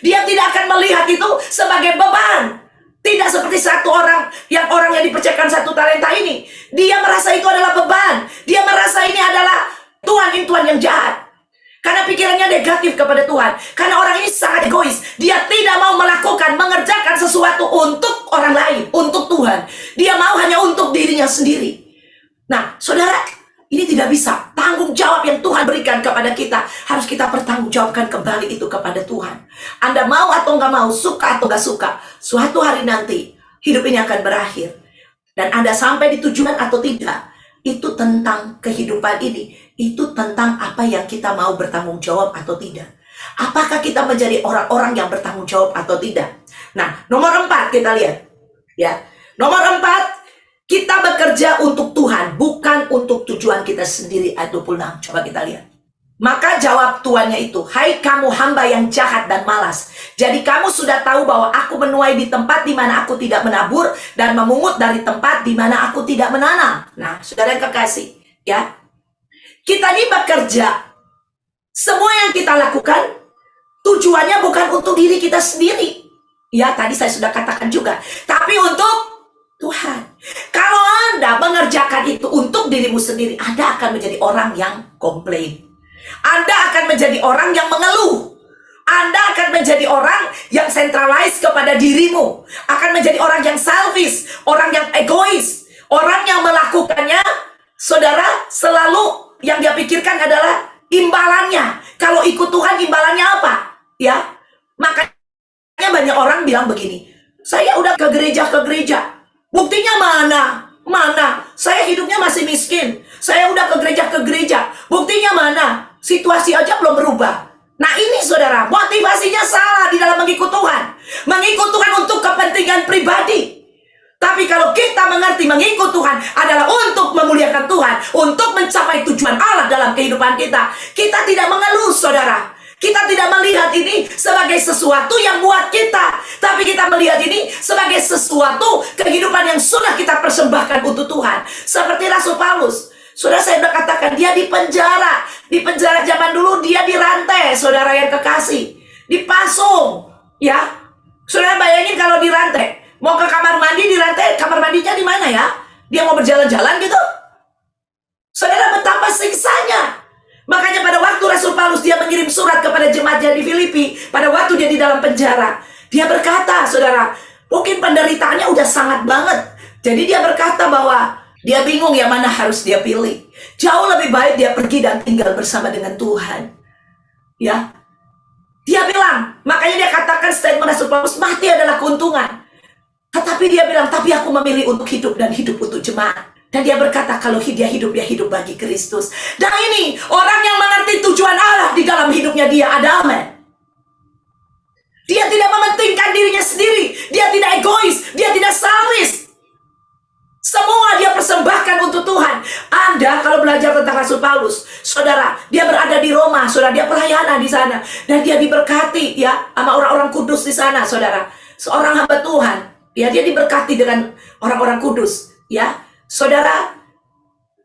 Dia tidak akan melihat itu sebagai beban. Tidak seperti orang yang dipercayakan 1 talenta ini. Dia merasa itu adalah beban. Dia merasa ini adalah Tuhan yang jahat. Karena pikirannya negatif kepada Tuhan. Karena orang ini sangat egois. Dia tidak mau mengerjakan sesuatu untuk orang lain, untuk Tuhan. Dia mau hanya untuk dirinya sendiri. Nah, saudara, ini tidak bisa. Tanggung jawab yang Tuhan berikan kepada kita, harus kita pertanggungjawabkan kembali itu kepada Tuhan. Anda mau atau nggak mau, suka atau nggak suka, suatu hari nanti hidup ini akan berakhir. Dan Anda sampai di tujuan atau tidak, itu tentang kehidupan ini. Itu tentang apa yang kita mau bertanggung jawab atau tidak. Apakah kita menjadi orang-orang yang bertanggung jawab atau tidak. Nah, nomor 4 kita lihat ya. Nomor 4, kita bekerja untuk Tuhan, bukan untuk tujuan kita sendiri. Ayat 26, coba kita lihat. Maka jawab tuannya itu, hai kamu hamba yang jahat dan malas. Jadi kamu sudah tahu bahwa aku menuai di tempat di mana aku tidak menabur, dan memungut dari tempat di mana aku tidak menanam. Nah, saudara yang kekasih, ya, kita ini bekerja. Semua yang kita lakukan, tujuannya bukan untuk diri kita sendiri. Ya, tadi saya sudah katakan juga. Tapi untuk Tuhan. Kalau Anda mengerjakan itu untuk dirimu sendiri, Anda akan menjadi orang yang komplain. Anda akan menjadi orang yang mengeluh. Anda akan menjadi orang yang centralized kepada dirimu. Akan menjadi orang yang selfish, orang yang egois, orang yang melakukannya, saudara, selalu yang dia pikirkan adalah imbalannya. Kalau ikut Tuhan, imbalannya apa? Ya, makanya banyak orang bilang begini, saya udah ke gereja. Buktinya mana? Mana? Saya hidupnya masih miskin. Saya udah ke gereja. Buktinya mana? Situasi aja belum berubah. Nah ini saudara, motivasinya salah di dalam mengikut Tuhan. Mengikut Tuhan untuk kepentingan pribadi. Tapi kalau kita mengerti mengikut Tuhan adalah untuk memuliakan Tuhan, untuk mencapai tujuan Allah dalam kehidupan kita, kita tidak mengeluh, saudara. Kita tidak melihat ini sebagai sesuatu yang buat kita, tapi kita melihat ini sebagai sesuatu kehidupan yang sudah kita persembahkan untuk Tuhan. Seperti Rasul Paulus. Sudah saya sudah katakan, dia di penjara. Di penjara zaman dulu dia dirantai, saudara yang kekasih. Dipasung, ya. Saudara bayangin kalau dirantai. Mau ke kamar mandi dirantai, kamar mandinya di mana ya? Dia mau berjalan-jalan gitu. Saudara, betapa siksanya. Makanya pada waktu Rasul Paulus dia mengirim surat kepada jemaatnya di Filipi, pada waktu dia di dalam penjara, dia berkata, saudara, mungkin penderitaannya udah sangat banget. Jadi dia berkata bahwa dia bingung yang mana harus dia pilih. Jauh lebih baik dia pergi dan tinggal bersama dengan Tuhan. Ya, dia bilang, makanya dia katakan statement Rasul Paulus, mati adalah keuntungan. Tetapi dia bilang, tapi aku memilih untuk hidup dan hidup untuk jemaat. Dan dia berkata, kalau dia hidup bagi Kristus. Dan ini, orang yang mengerti tujuan Allah di dalam hidupnya dia, ada amin. Dia tidak mementingkan dirinya sendiri. Dia tidak egois. Dia tidak selfish. Semua dia persembahkan persembahkan untuk Tuhan. Anda kalau belajar tentang Rasul Paulus, saudara, dia berada di Roma, saudara, dia pelayanan di sana, dan dia diberkati ya sama orang-orang kudus di sana, saudara. Seorang hamba Tuhan, ya, dia diberkati dengan orang-orang kudus, ya, saudara.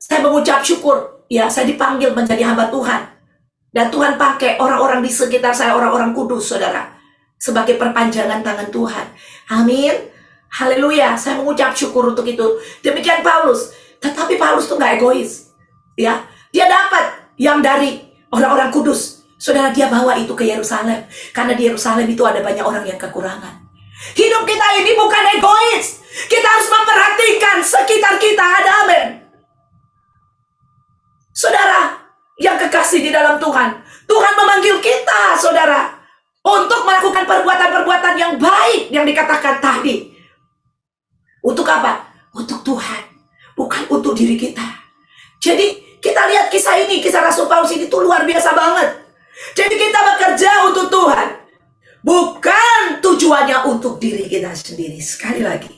Saya mengucap syukur, ya, saya dipanggil menjadi hamba Tuhan, dan Tuhan pakai orang-orang di sekitar saya, orang-orang kudus, saudara, sebagai perpanjangan tangan Tuhan. Amin. Haleluya, saya mengucap syukur untuk itu. Demikian Paulus. Tetapi Paulus tuh gak egois, ya. Dia dapat yang dari orang-orang kudus, saudara, dia bawa itu ke Yerusalem. Karena di Yerusalem itu ada banyak orang yang kekurangan. Hidup kita ini bukan egois. Kita harus memperhatikan sekitar kita. Ada amin. Saudara yang kekasih di dalam Tuhan, Tuhan memanggil kita, saudara, untuk melakukan perbuatan-perbuatan yang baik yang dikatakan tadi. Untuk apa? Untuk Tuhan, bukan untuk diri kita. Jadi kita lihat kisah ini, kisah Rasul Paulus ini tuh luar biasa banget. Jadi kita bekerja untuk Tuhan, bukan tujuannya untuk diri kita sendiri. Sekali lagi,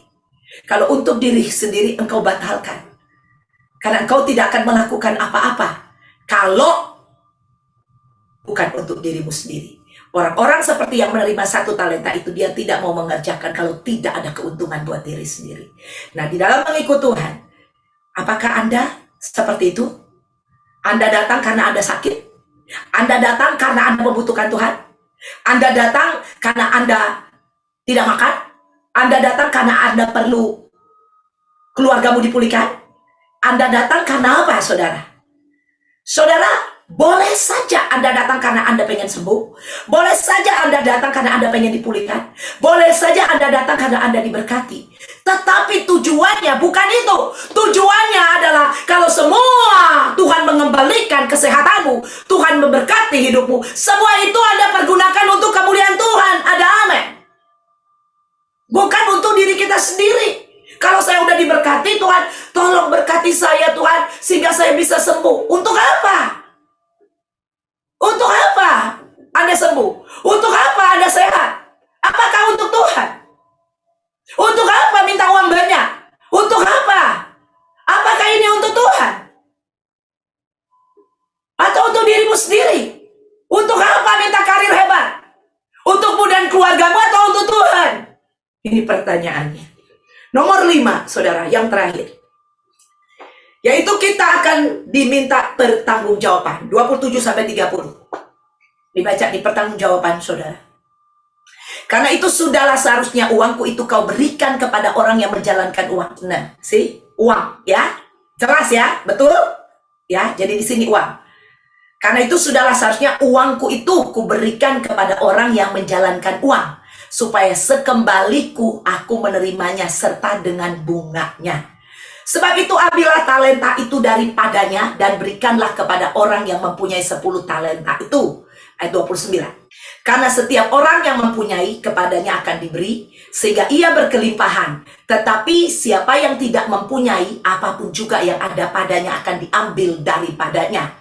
kalau untuk diri sendiri engkau batalkan, karena engkau tidak akan melakukan apa-apa kalau bukan untuk dirimu sendiri. Orang-orang seperti yang menerima 1 talenta itu, dia tidak mau mengerjakan kalau tidak ada keuntungan buat diri sendiri. Nah, di dalam mengikut Tuhan, apakah Anda seperti itu? Anda datang karena Anda sakit? Anda datang karena Anda membutuhkan Tuhan? Anda datang karena Anda tidak makan? Anda datang karena Anda perlu keluargamu dipulihkan? Anda datang karena apa, saudara? Saudara, boleh saja Anda datang karena Anda pengen sembuh. Boleh saja Anda datang karena Anda pengen dipulihkan. Boleh saja Anda datang karena Anda diberkati. Tetapi tujuannya bukan itu. Tujuannya adalah kalau semua Tuhan mengembalikan kesehatanmu, Tuhan memberkati hidupmu, semua itu Anda pergunakan untuk kemuliaan Tuhan. Ada amin. Bukan untuk diri kita sendiri. Kalau saya udah diberkati, Tuhan, tolong berkati saya, Tuhan, sehingga saya bisa sembuh. Untuk apa? Untuk apa Anda sembuh? Untuk apa Anda sehat? Apakah untuk Tuhan? Untuk apa minta uang banyak? Untuk apa? Apakah ini untuk Tuhan? Atau untuk dirimu sendiri? Untuk apa minta karir hebat? Untukmu dan keluargamu atau untuk Tuhan? Ini pertanyaannya. Nomor 5, saudara, yang terakhir, yaitu kita akan diminta pertanggungjawaban. 27-30. Dibaca di pertanggungjawaban, saudara. Karena itu sudahlah seharusnya uangku itu kau berikan kepada orang yang menjalankan uang. Nah, uang, ya. Jelas ya, betul? Ya, jadi di sini uang. Karena itu sudahlah seharusnya uangku itu kuberikan kepada orang yang menjalankan uang, supaya sekembaliku aku menerimanya serta dengan bunganya. Sebab itu ambillah talenta itu daripadanya dan berikanlah kepada orang yang mempunyai 10 talenta itu. Ayat 29. Karena setiap orang yang mempunyai, kepadanya akan diberi, sehingga ia berkelimpahan. Tetapi siapa yang tidak mempunyai, apapun juga yang ada padanya akan diambil daripadanya.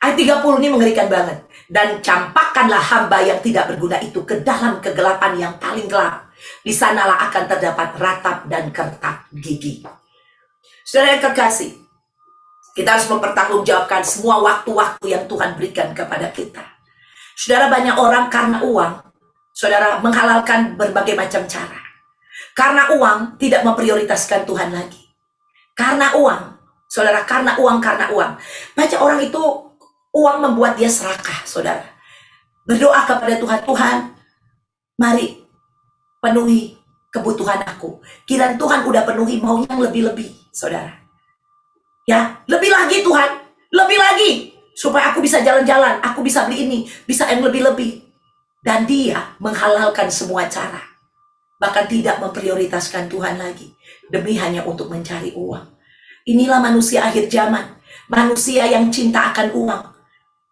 Ayat 30 ini mengerikan banget. Dan campakkanlah hamba yang tidak berguna itu ke dalam kegelapan yang paling gelap. Di sanalah akan terdapat ratap dan kertak gigi. Saudara yang kekasih, kita harus mempertanggungjawabkan semua waktu-waktu yang Tuhan berikan kepada kita. Saudara, banyak orang karena uang, saudara, menghalalkan berbagai macam cara. Karena uang tidak memprioritaskan Tuhan lagi. Karena uang, saudara, karena uang. Banyak orang itu, uang membuat dia serakah, saudara. Berdoa kepada Tuhan, Tuhan, mari penuhi kebutuhan aku. Kiranya Tuhan udah penuhi, mau yang lebih-lebih, saudara. Ya, lebih lagi Tuhan, lebih lagi. Supaya aku bisa jalan-jalan, aku bisa beli ini, bisa yang lebih-lebih. Dan dia menghalalkan semua cara. Bahkan tidak memprioritaskan Tuhan lagi. Demi hanya untuk mencari uang. Inilah manusia akhir zaman. Manusia yang cinta akan uang.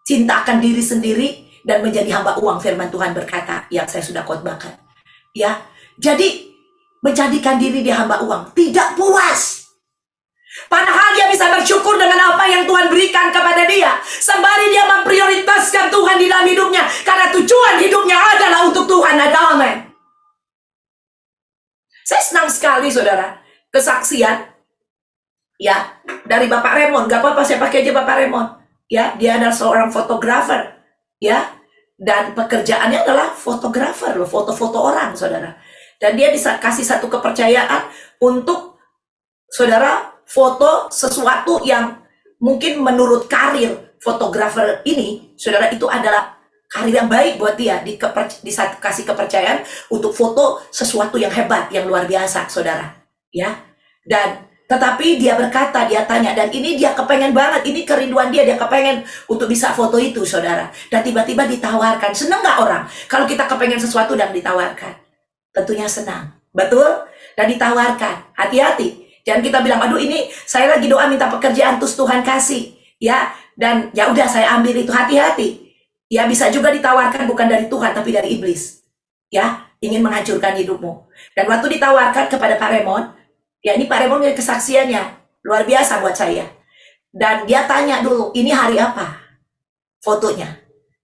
Cinta akan diri sendiri dan menjadi hamba uang, firman Tuhan berkata, yang saya sudah khotbahkan. Ya, jadi menjadikan diri dia hamba uang, tidak puas. Padahal dia bisa bersyukur dengan apa yang Tuhan berikan kepada dia, sembari dia memprioritaskan Tuhan di dalam hidupnya, karena tujuan hidupnya adalah untuk Tuhan. Ada amin. Saya senang sekali, saudara, kesaksian Ya, dari Bapak Raymond, gak apa-apa saya pakai aja Bapak Raymond. Ya, dia adalah seorang fotografer. Ya, dan pekerjaannya adalah fotografer loh, foto-foto orang, saudara. Dan dia kasih satu kepercayaan untuk saudara foto sesuatu yang mungkin menurut karir fotografer ini, saudara, itu adalah karir yang baik buat dia. Dikasih kepercayaan untuk foto sesuatu yang hebat, yang luar biasa, saudara. Ya, dan tetapi dia berkata, dia tanya, dan ini dia kepengen banget, ini kerinduan dia kepengen untuk bisa foto itu, saudara. Dan tiba-tiba ditawarkan. Senang gak orang kalau kita kepengen sesuatu dan ditawarkan? Tentunya senang, betul? Dan ditawarkan, hati-hati. Jangan kita bilang, aduh ini saya lagi doa minta pekerjaan terus Tuhan kasih, ya. Dan ya udah saya ambil itu, hati-hati. Ya bisa juga ditawarkan bukan dari Tuhan tapi dari iblis. Ya, ingin menghancurkan hidupmu. Dan waktu ditawarkan kepada Pak Raymond, ya ini Pak Raymond punya kesaksiannya luar biasa buat saya. Dan dia tanya dulu, ini hari apa fotonya?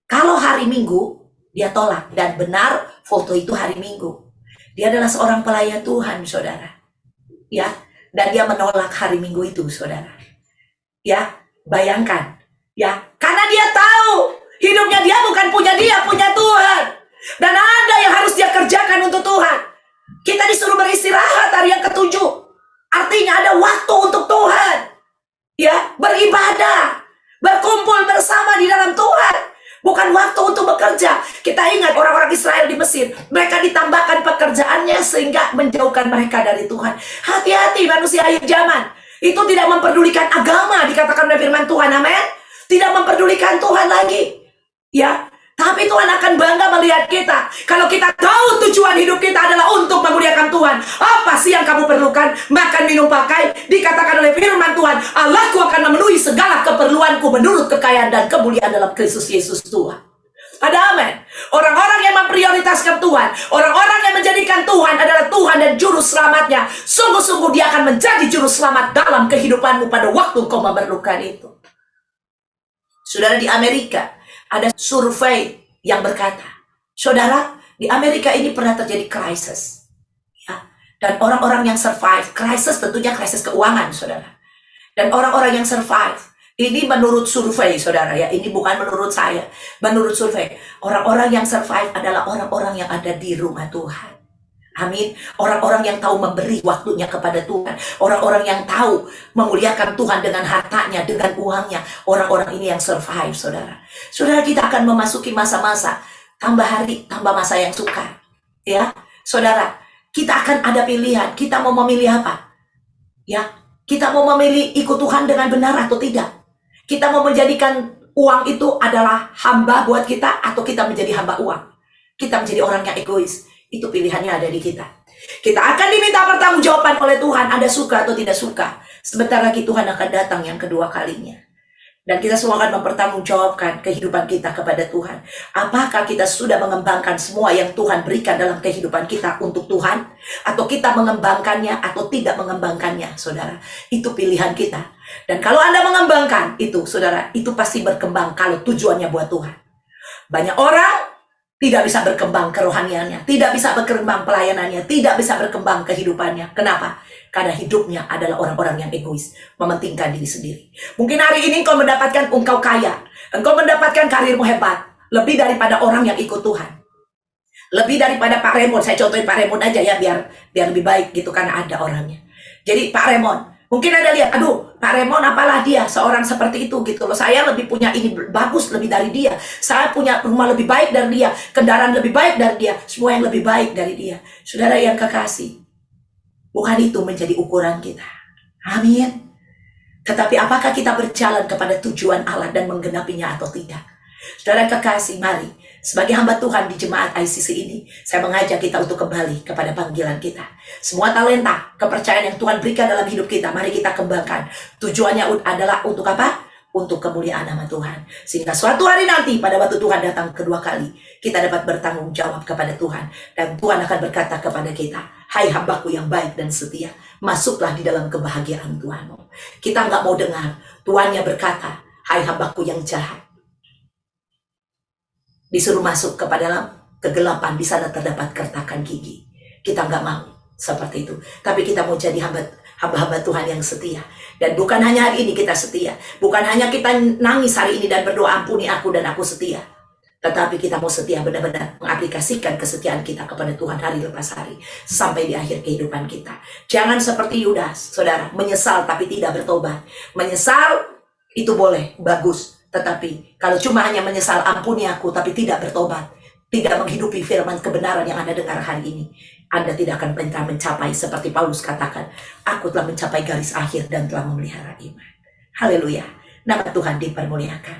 Kalau hari Minggu, dia tolak. Dan benar foto itu hari Minggu. Dia adalah seorang pelayan Tuhan, saudara. Ya, dan dia menolak hari Minggu itu, saudara. Ya, bayangkan. Ya, karena dia tahu hidupnya dia bukan punya dia, punya Tuhan. Dan ada yang harus dia kerjakan untuk Tuhan. Kita disuruh beristirahat hari yang ketujuh. Artinya ada waktu untuk Tuhan. Ya, beribadah, berkumpul bersama di dalam Tuhan. Bukan waktu untuk bekerja. Kita ingat orang-orang Israel di Mesir. Mereka ditambahkan pekerjaannya sehingga menjauhkan mereka dari Tuhan. Hati-hati manusia akhir zaman. Itu tidak memperdulikan agama, dikatakan oleh firman Tuhan. Amin. Tidak memperdulikan Tuhan lagi. Ya, tapi Tuhan akan bangga melihat kita. Kalau kita tahu tujuan hidup kita adalah untuk memuliakan Tuhan. Apa sih yang kamu perlukan? Makan, minum, pakai. Dikatakan oleh firman Tuhan, Allahku akan memenuhi segala keperluanku menurut kekayaan dan kemuliaan dalam Kristus Yesus Tuhan. Ada amin. Orang-orang yang memprioritaskan Tuhan, orang-orang yang menjadikan Tuhan adalah Tuhan dan juru selamatnya, sungguh-sungguh dia akan menjadi juru selamat dalam kehidupanmu pada waktu kau memerlukan itu. Saudara, di Amerika ada survei yang berkata, saudara, di Amerika ini pernah terjadi krisis. Ya, dan orang-orang yang survive, krisis tentunya krisis keuangan, saudara. Dan orang-orang yang survive, ini menurut survei, saudara, ya, ini bukan menurut saya, menurut survei, orang-orang yang survive adalah orang-orang yang ada di rumah Tuhan. Amin. Orang-orang yang tahu memberi waktunya kepada Tuhan. Orang-orang yang tahu memuliakan Tuhan dengan hartanya, dengan uangnya. Orang-orang ini yang survive, saudara. Saudara, kita akan memasuki masa-masa tambah hari, tambah masa yang sukar. Ya, saudara, kita akan ada pilihan. Kita mau memilih apa? Ya, kita mau memilih ikut Tuhan dengan benar atau tidak? Kita mau menjadikan uang itu adalah hamba buat kita, atau kita menjadi hamba uang? Kita menjadi orang yang egois. Itu pilihannya ada di kita. Kita akan diminta pertanggungjawaban oleh Tuhan, Anda suka atau tidak suka. Sebentar lagi Tuhan akan datang yang kedua kalinya. Dan kita semua akan mempertanggungjawabkan kehidupan kita kepada Tuhan. Apakah kita sudah mengembangkan semua yang Tuhan berikan dalam kehidupan kita untuk Tuhan? Atau kita mengembangkannya atau tidak mengembangkannya, saudara? Itu pilihan kita. Dan kalau Anda mengembangkan itu, saudara, itu pasti berkembang kalau tujuannya buat Tuhan. Banyak orang tidak bisa berkembang kerohaniannya, tidak bisa berkembang pelayanannya, tidak bisa berkembang kehidupannya. Kenapa? Karena hidupnya adalah orang-orang yang egois, mementingkan diri sendiri. Mungkin hari ini engkau mendapatkan, engkau kaya, engkau mendapatkan karirmu hebat, lebih daripada orang yang ikut Tuhan. Lebih daripada Pak Raymond, saya contohin Pak Raymond aja ya, biar lebih baik gitu, karena ada orangnya. Jadi Pak Raymond, mungkin ada lihat, aduh Pak Raymond apalah dia, seorang seperti itu gitu loh. Saya lebih punya ini bagus lebih dari dia. Saya punya rumah lebih baik dari dia, kendaraan lebih baik dari dia, semua yang lebih baik dari dia. Saudara yang kekasih, bukan itu menjadi ukuran kita. Amin. Tetapi apakah kita berjalan kepada tujuan Allah dan menggenapinya atau tidak? Saudara kekasih, mari sebagai hamba Tuhan di jemaat ICC ini, saya mengajak kita untuk kembali kepada panggilan kita. Semua talenta, kepercayaan yang Tuhan berikan dalam hidup kita, mari kita kembangkan. Tujuannya adalah untuk apa? Untuk kemuliaan nama Tuhan. Sehingga suatu hari nanti, pada waktu Tuhan datang kedua kali, kita dapat bertanggung jawab kepada Tuhan. Dan Tuhan akan berkata kepada kita, hai hambaku yang baik dan setia, masuklah di dalam kebahagiaan Tuhanmu. Kita nggak mau dengar tuannya berkata, hai hambaku yang jahat, disuruh masuk ke dalam kegelapan, di sana terdapat kertakan gigi. Kita nggak mau. seperti itu. Tapi kita mau jadi hamba-hamba Tuhan yang setia. Dan bukan hanya hari ini kita setia. Bukan hanya kita nangis hari ini dan berdoa, ampuni aku dan aku setia. Tetapi kita mau setia benar-benar mengaplikasikan kesetiaan kita kepada Tuhan hari lepas hari. Sampai di akhir kehidupan kita. Jangan seperti Yudas, saudara. Menyesal tapi tidak bertobat. Menyesal itu boleh, bagus. Tetapi kalau cuma hanya menyesal, ampuni aku, tapi tidak bertobat. Tidak menghidupi firman kebenaran yang Anda dengar hari ini. Anda tidak akan pernah mencapai seperti Paulus katakan. Aku telah mencapai garis akhir dan telah memelihara iman. Haleluya. Nama Tuhan dipermuliakan.